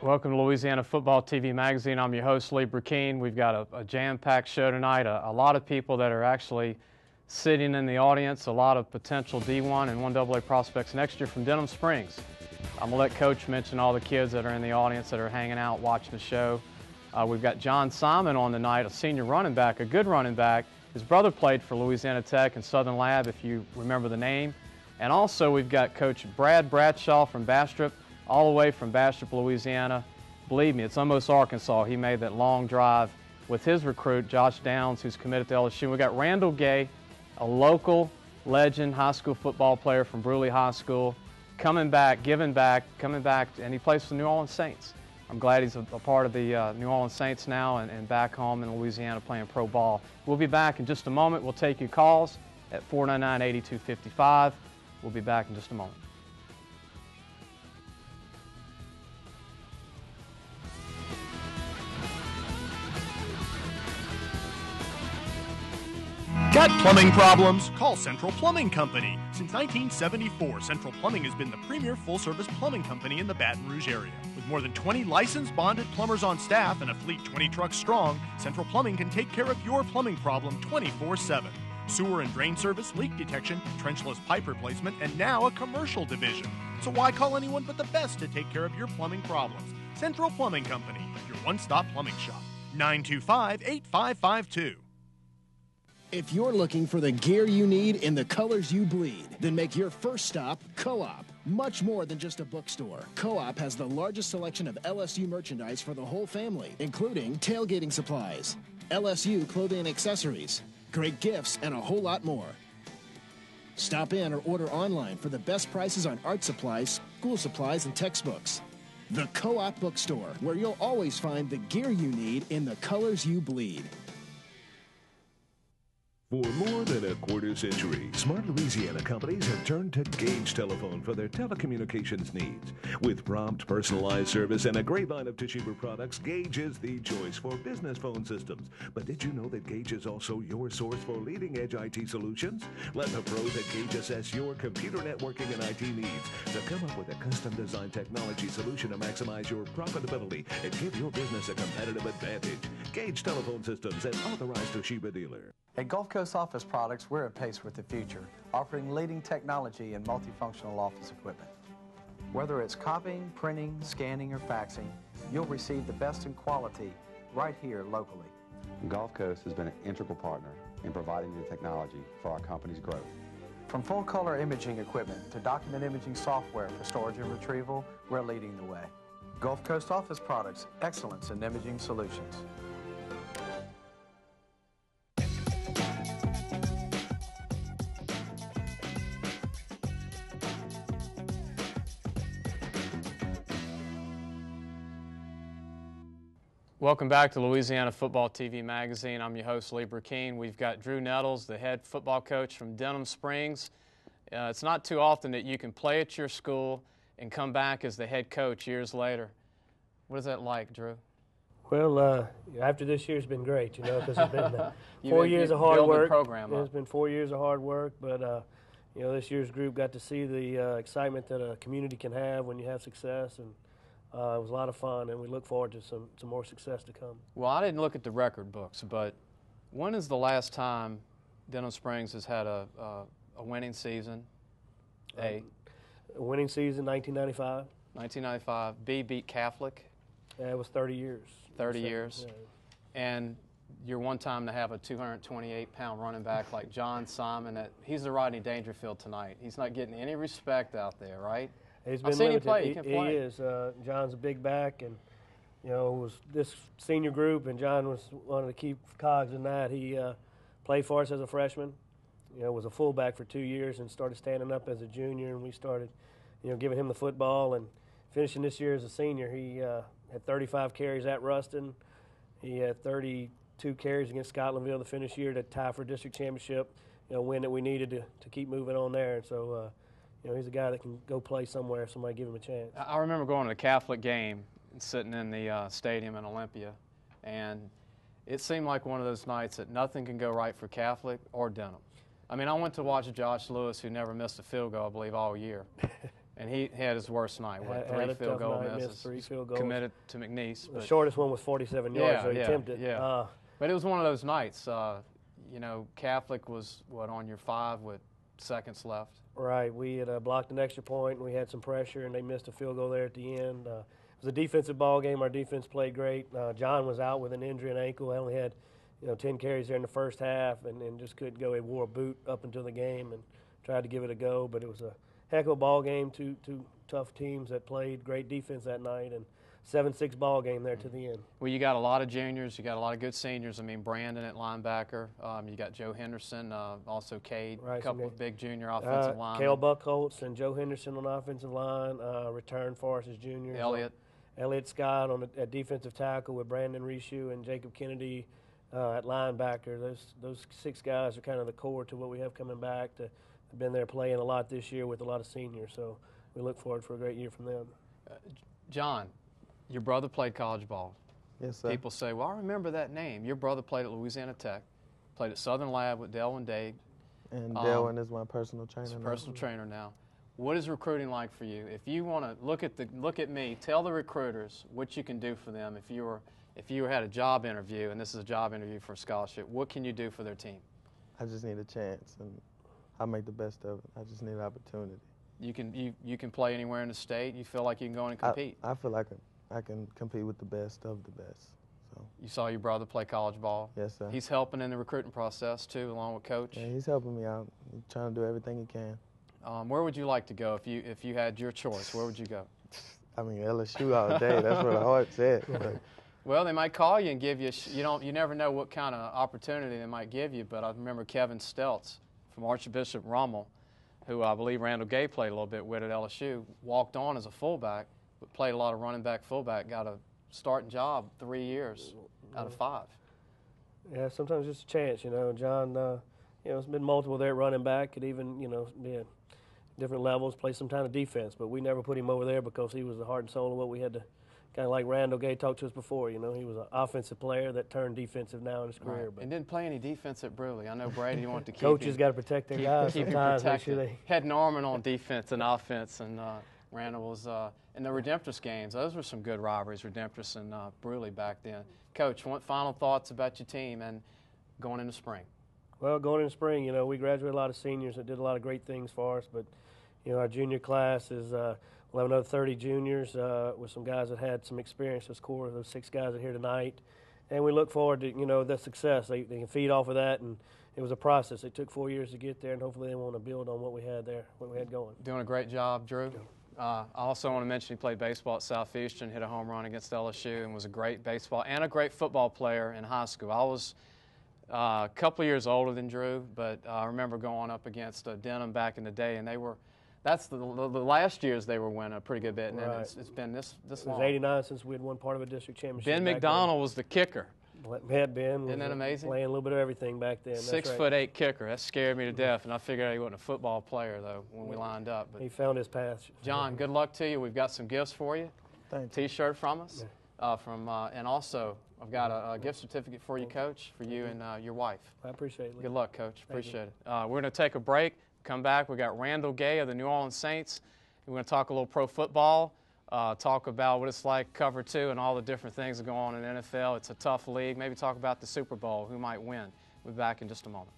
Welcome to Louisiana Football TV Magazine. I'm your host, Lee Burkeen. We've got a jam-packed show tonight. A lot of people that are actually sitting in the audience, a lot of potential D1 and 1AA prospects next year from Denham Springs. I'm going to let Coach mention all the kids that are in the audience that are hanging out watching the show. We've got John Simon on tonight, a senior running back, a good running back. His brother played for Louisiana Tech and Southern Lab, if you remember the name. And also we've got Coach Brad Bradshaw from Bastrop, all the way from Bastrop, Louisiana. Believe me, it's almost Arkansas. He made that long drive with his recruit, Josh Downs, who's committed to LSU. We've got Randall Gay, a local legend high school football player from Bruley High School, coming back, giving back, coming back, and he plays for the New Orleans Saints. I'm glad he's a part of the New Orleans Saints now and back home in Louisiana playing pro ball. We'll be back in just a moment. We'll take your calls at 499-8255. We'll be back in just a moment. Got plumbing problems? Call Central Plumbing Company. Since 1974, Central Plumbing has been the premier full-service plumbing company in the Baton Rouge area. With more than 20 licensed, bonded plumbers on staff and a fleet 20 trucks strong, Central Plumbing can take care of your plumbing problem 24/7. Sewer and drain service, leak detection, trenchless pipe replacement, and now a commercial division. So why call anyone but the best to take care of your plumbing problems? Central Plumbing Company, your one-stop plumbing shop. 925-8552. If you're looking for the gear you need in the colors you bleed, then make your first stop Co-op. Much more than just a bookstore, Co-op has the largest selection of LSU merchandise for the whole family, including tailgating supplies, LSU clothing and accessories, great gifts, and a whole lot more. Stop in or order online for the best prices on art supplies, school supplies, and textbooks. The Co-op Bookstore, where you'll always find the gear you need in the colors you bleed. For more than a quarter century, smart Louisiana companies have turned to Gage Telephone for their telecommunications needs. With prompt, personalized service and a great line of Toshiba products, Gage is the choice for business phone systems. But did you know that Gage is also your source for leading-edge IT solutions? Let the pros at Gage assess your computer networking and IT needs to come up with a custom-designed technology solution to maximize your profitability and give your business a competitive advantage. Gage Telephone Systems, an authorized Toshiba dealer. At Gulf Coast Office Products, we're at pace with the future, offering leading technology and multifunctional office equipment. Whether it's copying, printing, scanning, or faxing, you'll receive the best in quality right here locally. Gulf Coast has been an integral partner in providing the technology for our company's growth. From full-color imaging equipment to document imaging software for storage and retrieval, we're leading the way. Gulf Coast Office Products, excellence in imaging solutions. Welcome back to Louisiana Football TV Magazine. I'm your host, Lee Burkeen. We've got Drew Nettles, the head football coach from Denham Springs. It's not too often that you can play at your school and come back as the head coach years later. What is that like, Drew? Well, after this year's been great, you know, because it's been 4 years of hard work. It's been 4 years of hard work, but you know, this year's group got to see the excitement that a community can have when you have success, and it was a lot of fun, and we look forward to some more success to come. Well, I didn't look at the record books, but when is the last time Denham Springs has had a winning season? A winning season, 1995. 1995. B beat Catholic. Yeah, it was 30 years. 30 years. Yeah. And you're one time to have a 228-pound running back like John Simon. He's the Rodney Dangerfield tonight. He's not getting any respect out there, right? He's been limited. He is. John's a big back, and you know, it was this senior group, and John was one of the key cogs in that. He played for us as a freshman. You know, was a fullback for 2 years, and started standing up as a junior, and we started, you know, giving him the football. And finishing this year as a senior, he had 35 carries at Ruston. He had 32 carries against Scotlandville the finish year to tie for district championship. You know, win that we needed to keep moving on there, and so. You know, he's a guy that can go play somewhere if somebody give him a chance. I remember going to a Catholic game and sitting in the stadium in Olympia, and it seemed like one of those nights that nothing can go right for Catholic or Denham. I mean, I went to watch Josh Lewis, who never missed a field goal, I believe, all year. And he had his worst night. What, had 3 field goal misses? Missed 3 field goals. Committed to McNeese. The shortest one was 47 yards, so he attempted. Yeah. But it was one of those nights. You know, Catholic was, on your 5 with seconds left? Right. We had blocked an extra point, and we had some pressure, and they missed a field goal there at the end. It was a defensive ball game. Our defense played great. John was out with an injury, an ankle. I only had 10 carries there in the first half and just couldn't go. He wore a boot up until the game and tried to give it a go, but it was a heck of a ball game. Two tough teams that played great defense that night, and 7-6 ball game there to the end. Well, you got a lot of juniors. You got a lot of good seniors. I mean, Brandon at linebacker. You got Joe Henderson, also Cade, a couple of big junior offensive linemen. Cale Buckholtz and Joe Henderson on the offensive line, returned for us as juniors. Elliott Scott at defensive tackle with Brandon Rishu and Jacob Kennedy at linebacker. Those 6 guys are kind of the core to what we have coming back. They've been there playing a lot this year with a lot of seniors, so we look forward for a great year from them. John, your brother played college ball. Yes, sir. People say, well, I remember that name. Your brother played at Louisiana Tech, played at Southern Lab with Delwyn Dade. And Delwyn is my personal trainer now. Personal trainer now. What is recruiting like for you? If you want to look at me, tell the recruiters what you can do for them. If you had a job interview, and this is a job interview for a scholarship, what can you do for their team? I just need a chance, and I'll make the best of it. I just need an opportunity. You can play anywhere in the state. You feel like you can go in and compete. I feel like I can compete with the best of the best. So. You saw your brother play college ball. Yes, sir. He's helping in the recruiting process too, along with Coach. Yeah, he's helping me out. He's trying to do everything he can. Where would you like to go if you had your choice? Where would you go? I mean, LSU all day. That's what the heart said. Well, they might call you and give you. You never know what kind of opportunity they might give you. But I remember Kevin Stelz from Archbishop Rummel, who I believe Randall Gay played a little bit with at LSU, walked on as a fullback, but played a lot of running back, fullback, got a starting job 3 years out of 5. Yeah, sometimes just a chance, John, it's been multiple there at running back. Could even, be at different levels, play some kind of defense. But we never put him over there because he was the heart and soul of what we had to, kind of like Randall Gay talked to us before. He was an offensive player that turned defensive now in his career. Right. And didn't play any defense at Brewley. I know Brady wanted to keep Coaches got to protect their guys sometimes. Had Norman on defense and offense, and Randall was in the Redemptress games. Those were some good rivalries, Redemptress and Brewley back then. Coach, what final thoughts about your team and going into spring? Well, going into spring, we graduated a lot of seniors that did a lot of great things for us, but our junior class is we'll have another 30 juniors with some guys that had some experience as core of those 6 guys that are here tonight. And we look forward to, the success. They can feed off of that, and it was a process. It took 4 years to get there, and hopefully they want to build on what we had there, what we had going. Doing a great job, Drew. I also want to mention he played baseball at Southeastern, hit a home run against LSU, and was a great baseball and a great football player in high school. I was a couple years older than Drew, but I remember going up against Denham back in the day, and that's the last years they were winning a pretty good bit, and then it's been this long. It was 89 since we had won part of a district championship. Ben McDonald was the kicker. Ben Isn't that amazing? Playing a little bit of everything back then. 6'8" kicker. That scared me to death, and I figured he wasn't a football player though when we lined up. But he found his path. John, good luck to you. We've got some gifts for you. Thank you. T-shirt from us, and also I've got a gift certificate for you, Coach, for you and your wife. I appreciate it. Good luck, Coach. Appreciate it. We're going to take a break. Come back. We got Randall Gay of the New Orleans Saints. We're going to talk a little pro football. Talk about what it's like, Cover 2, and all the different things that go on in the NFL. It's a tough league. Maybe talk about the Super Bowl, who might win. We'll be back in just a moment.